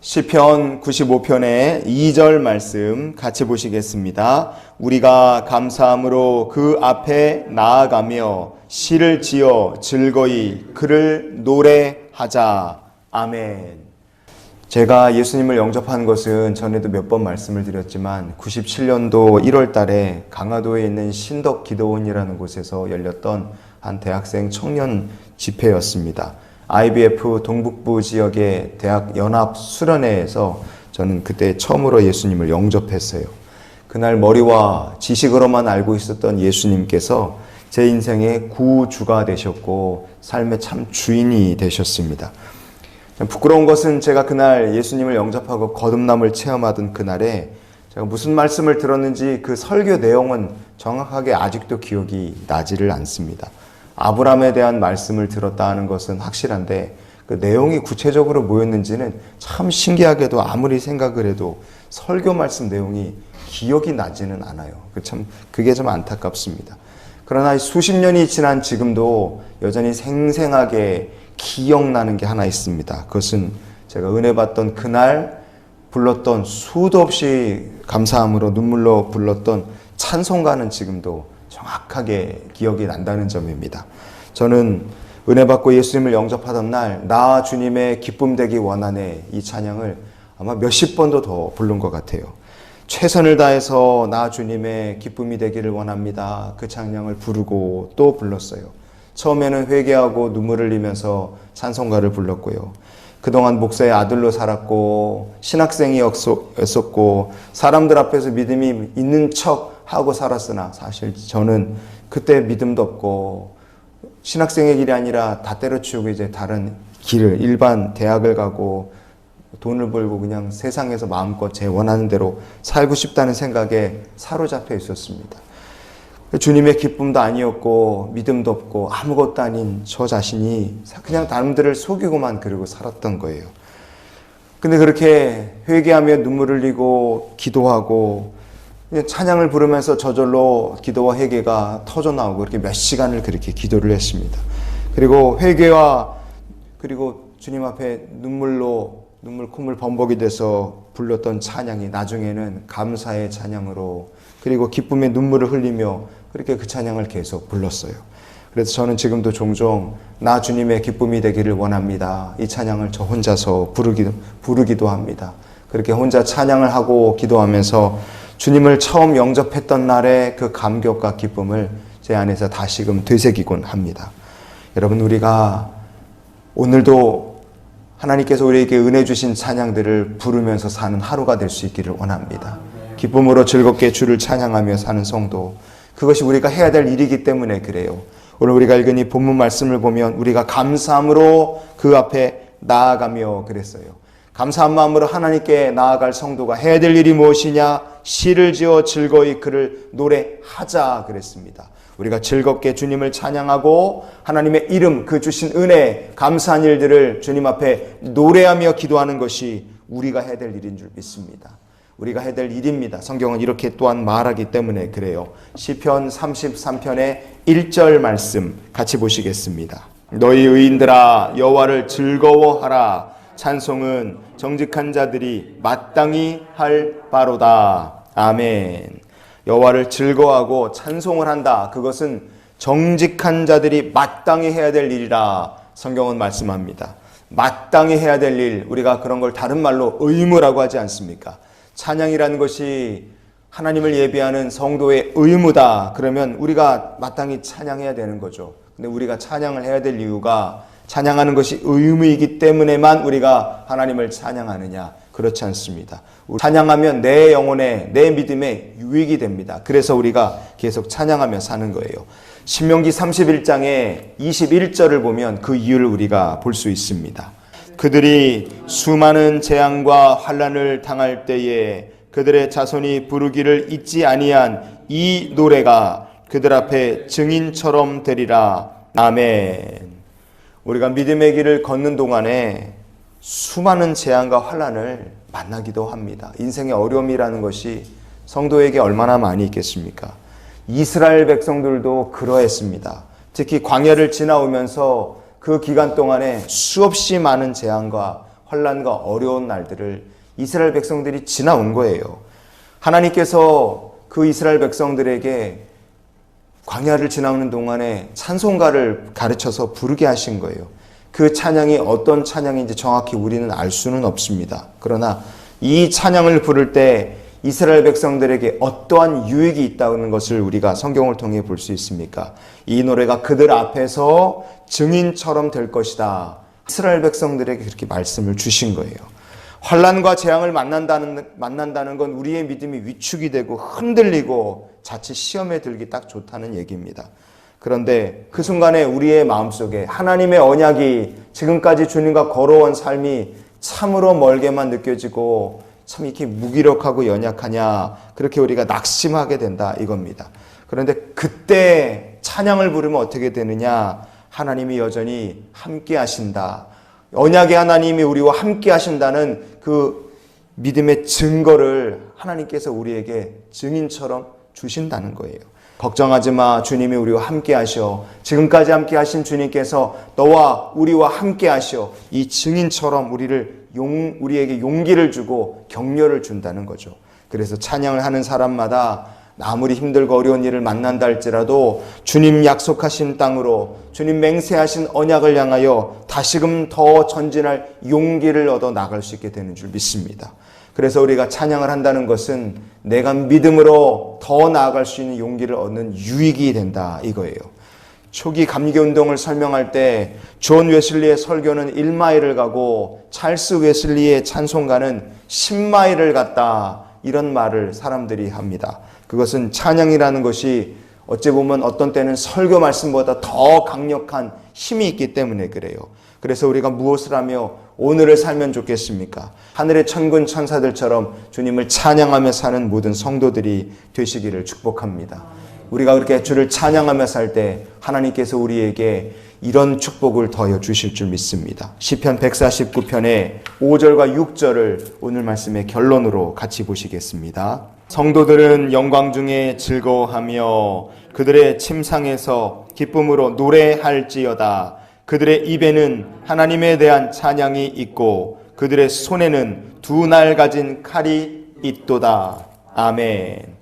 시편 95편의 2절 말씀 같이 보시겠습니다. 우리가 감사함으로 그 앞에 나아가며 시를 지어 즐거이 그를 노래하자. 아멘. 제가 예수님을 영접한 것은 전에도 몇 번 말씀을 드렸지만 97년도 1월 달에 강화도에 있는 신덕기도원이라는 곳에서 열렸던 한 대학생 청년 집회였습니다. IBF 동북부 지역의 대학 연합 수련회에서 저는 그때 처음으로 예수님을 영접했어요. 그날 머리와 지식으로만 알고 있었던 예수님께서 제 인생의 구주가 되셨고 삶의 참 주인이 되셨습니다. 부끄러운 것은 제가 그날 예수님을 영접하고 거듭남을 체험하던 그날에 제가 무슨 말씀을 들었는지 그 설교 내용은 정확하게 아직도 기억이 나지를 않습니다. 아브라함에 대한 말씀을 들었다 하는 것은 확실한데 그 내용이 구체적으로 뭐였는지는 참 신기하게도 아무리 생각을 해도 설교 말씀 내용이 기억이 나지는 않아요. 그게 좀 안타깝습니다. 그러나 수십 년이 지난 지금도 여전히 생생하게 기억나는 게 하나 있습니다. 그것은 제가 은혜 받던 그날 불렀던 수도 없이 감사함으로 눈물로 불렀던 찬송가는 지금도 정확하게 기억이 난다는 점입니다. 저는 은혜 받고 예수님을 영접하던 날 나 주님의 기쁨 되기 원하네 이 찬양을 아마 몇십 번도 더 부른 것 같아요. 최선을 다해서 나 주님의 기쁨이 되기를 원합니다. 그 찬양을 부르고 또 불렀어요. 처음에는 회개하고 눈물을 흘리면서 찬송가를 불렀고요. 그동안 목사의 아들로 살았고 신학생이었었고 사람들 앞에서 믿음이 있는 척 하고 살았으나 사실 저는 그때 믿음도 없고 신학생의 길이 아니라 다 때려치우고 이제 다른 길을 일반 대학을 가고 돈을 벌고 그냥 세상에서 마음껏 제 원하는 대로 살고 싶다는 생각에 사로잡혀 있었습니다. 주님의 기쁨도 아니었고 믿음도 없고 아무것도 아닌 저 자신이 그냥 남들을 속이고만 그러고 살았던 거예요. 근데 그렇게 회개하며 눈물을 흘리고 기도하고 찬양을 부르면서 저절로 기도와 회개가 터져나오고 그렇게 몇 시간을 그렇게 기도를 했습니다. 그리고 회개와 그리고 주님 앞에 눈물 콧물 범벅이 돼서 불렀던 찬양이 나중에는 감사의 찬양으로 그리고 기쁨의 눈물을 흘리며 그렇게 그 찬양을 계속 불렀어요. 그래서 저는 지금도 종종 나 주님의 기쁨이 되기를 원합니다. 이 찬양을 저 혼자서 부르기도 합니다. 그렇게 혼자 찬양을 하고 기도하면서 주님을 처음 영접했던 날의 그 감격과 기쁨을 제 안에서 다시금 되새기곤 합니다. 여러분, 우리가 오늘도 하나님께서 우리에게 은혜 주신 찬양들을 부르면서 사는 하루가 될 수 있기를 원합니다. 기쁨으로 즐겁게 주를 찬양하며 사는 성도, 그것이 우리가 해야 될 일이기 때문에 그래요. 오늘 우리가 읽은 이 본문 말씀을 보면 우리가 감사함으로 그 앞에 나아가며 그랬어요. 감사한 마음으로 하나님께 나아갈 성도가 해야 될 일이 무엇이냐? 시를 지어 즐거이 그를 노래하자 그랬습니다. 우리가 즐겁게 주님을 찬양하고 하나님의 이름, 그 주신 은혜, 감사한 일들을 주님 앞에 노래하며 기도하는 것이 우리가 해야 될 일인 줄 믿습니다. 우리가 해야 될 일입니다. 성경은 이렇게 또한 말하기 때문에 그래요. 시편 33편의 1절 말씀 같이 보시겠습니다. 너희 의인들아 여호와를 즐거워하라. 찬송은 정직한 자들이 마땅히 할 바로다. 아멘. 여호와를 즐거워하고 찬송을 한다. 그것은 정직한 자들이 마땅히 해야 될 일이라 성경은 말씀합니다. 마땅히 해야 될 일, 우리가 그런 걸 다른 말로 의무라고 하지 않습니까? 찬양이라는 것이 하나님을 예배하는 성도의 의무다. 그러면 우리가 마땅히 찬양해야 되는 거죠. 근데 우리가 찬양을 해야 될 이유가 찬양하는 것이 의무이기 때문에만 우리가 하나님을 찬양하느냐? 그렇지 않습니다. 찬양하면 내 영혼에, 내 믿음에 유익이 됩니다. 그래서 우리가 계속 찬양하며 사는 거예요. 신명기 31장의 21절을 보면 그 이유를 우리가 볼 수 있습니다. 그들이 수많은 재앙과 환난을 당할 때에 그들의 자손이 부르기를 잊지 아니한 이 노래가 그들 앞에 증인처럼 되리라. 아멘. 우리가 믿음의 길을 걷는 동안에 수많은 재앙과 환난을 만나기도 합니다. 인생의 어려움이라는 것이 성도에게 얼마나 많이 있겠습니까? 이스라엘 백성들도 그러했습니다. 특히 광야를 지나오면서 그 기간 동안에 수없이 많은 재앙과 환난과 어려운 날들을 이스라엘 백성들이 지나온 거예요. 하나님께서 그 이스라엘 백성들에게 광야를 지나오는 동안에 찬송가를 가르쳐서 부르게 하신 거예요. 그 찬양이 어떤 찬양인지 정확히 우리는 알 수는 없습니다. 그러나 이 찬양을 부를 때 이스라엘 백성들에게 어떠한 유익이 있다는 것을 우리가 성경을 통해 볼 수 있습니까? 이 노래가 그들 앞에서 증인처럼 될 것이다. 이스라엘 백성들에게 그렇게 말씀을 주신 거예요. 환난과 재앙을 만난다는 건 우리의 믿음이 위축이 되고 흔들리고 자칫 시험에 들기 딱 좋다는 얘기입니다. 그런데 그 순간에 우리의 마음속에 하나님의 언약이 지금까지 주님과 걸어온 삶이 참으로 멀게만 느껴지고 참 이렇게 무기력하고 연약하냐, 그렇게 우리가 낙심하게 된다 이겁니다. 그런데 그때 찬양을 부르면 어떻게 되느냐? 하나님이 여전히 함께 하신다. 언약의 하나님이 우리와 함께 하신다는 그 믿음의 증거를 하나님께서 우리에게 증인처럼 주신다는 거예요. 걱정하지 마. 주님이 우리와 함께 하셔. 지금까지 함께 하신 주님께서 너와 우리와 함께 하셔. 이 증인처럼 우리에게 용기를 주고 격려를 준다는 거죠. 그래서 찬양을 하는 사람마다 아무리 힘들고 어려운 일을 만난다 할지라도 주님 약속하신 땅으로, 주님 맹세하신 언약을 향하여 다시금 더 전진할 용기를 얻어 나갈 수 있게 되는 줄 믿습니다. 그래서 우리가 찬양을 한다는 것은 내가 믿음으로 더 나아갈 수 있는 용기를 얻는 유익이 된다 이거예요. 초기 감기운동을 설명할 때 존 웨슬리의 설교는 1마일을 가고 찰스 웨슬리의 찬송가는 10마일을 갔다, 이런 말을 사람들이 합니다. 그것은 찬양이라는 것이 어찌 보면 어떤 때는 설교 말씀보다 더 강력한 힘이 있기 때문에 그래요. 그래서 우리가 무엇을 하며 오늘을 살면 좋겠습니까? 하늘의 천군 천사들처럼 주님을 찬양하며 사는 모든 성도들이 되시기를 축복합니다. 우리가 그렇게 주를 찬양하며 살 때 하나님께서 우리에게 이런 축복을 더하여 주실 줄 믿습니다. 시편 149편의 5절과 6절을 오늘 말씀의 결론으로 같이 보시겠습니다. 성도들은 영광 중에 즐거워하며 그들의 침상에서 기쁨으로 노래할지어다. 그들의 입에는 하나님에 대한 찬양이 있고 그들의 손에는 두 날 가진 칼이 있도다. 아멘.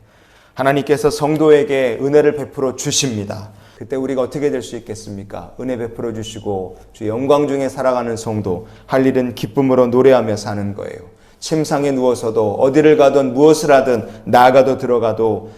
하나님께서 성도에게 은혜를 베풀어 주십니다. 그때 우리가 어떻게 될 수 있겠습니까? 은혜 베풀어 주시고 주 영광 중에 살아가는 성도, 할 일은 기쁨으로 노래하며 사는 거예요. 침상에 누워서도 어디를 가든 무엇을 하든 나가도 들어가도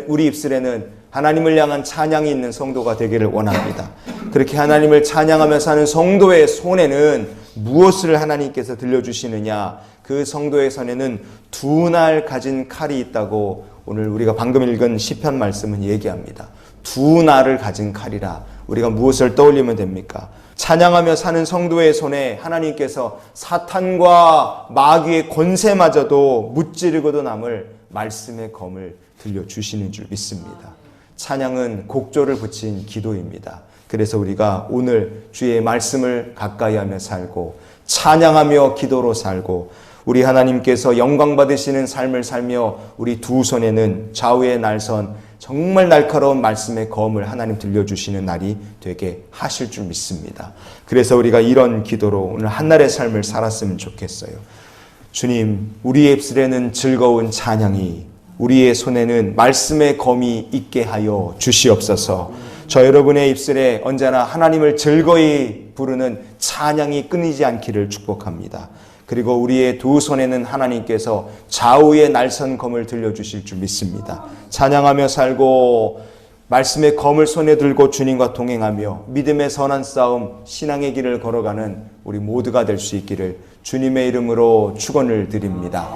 우리 입술에는 하나님을 향한 찬양이 있는 성도가 되기를 원합니다. 그렇게 하나님을 찬양하며 사는 성도의 손에는 무엇을 하나님께서 들려주시느냐? 그 성도의 손에는 두 날 가진 칼이 있다고 오늘 우리가 방금 읽은 시편 말씀은 얘기합니다. 두 날을 가진 칼이라. 우리가 무엇을 떠올리면 됩니까? 찬양하며 사는 성도의 손에 하나님께서 사탄과 마귀의 권세마저도 무찌르고도 남을 말씀의 검을 들려주시는 줄 믿습니다. 찬양은 곡조를 붙인 기도입니다. 그래서 우리가 오늘 주의 말씀을 가까이 하며 살고 찬양하며 기도로 살고 우리 하나님께서 영광 받으시는 삶을 살며 우리 두 손에는 좌우의 날선 정말 날카로운 말씀의 검을 하나님 들려주시는 날이 되게 하실 줄 믿습니다. 그래서 우리가 이런 기도로 오늘 한날의 삶을 살았으면 좋겠어요. 주님, 우리의 입술에는 즐거운 찬양이, 우리의 손에는 말씀의 검이 있게 하여 주시옵소서. 저 여러분의 입술에 언제나 하나님을 즐거이 부르는 찬양이 끊이지 않기를 축복합니다. 그리고 우리의 두 손에는 하나님께서 좌우의 날선 검을 들려주실 줄 믿습니다. 찬양하며 살고 말씀의 검을 손에 들고 주님과 동행하며 믿음의 선한 싸움, 신앙의 길을 걸어가는 우리 모두가 될 수 있기를 주님의 이름으로 축원을 드립니다.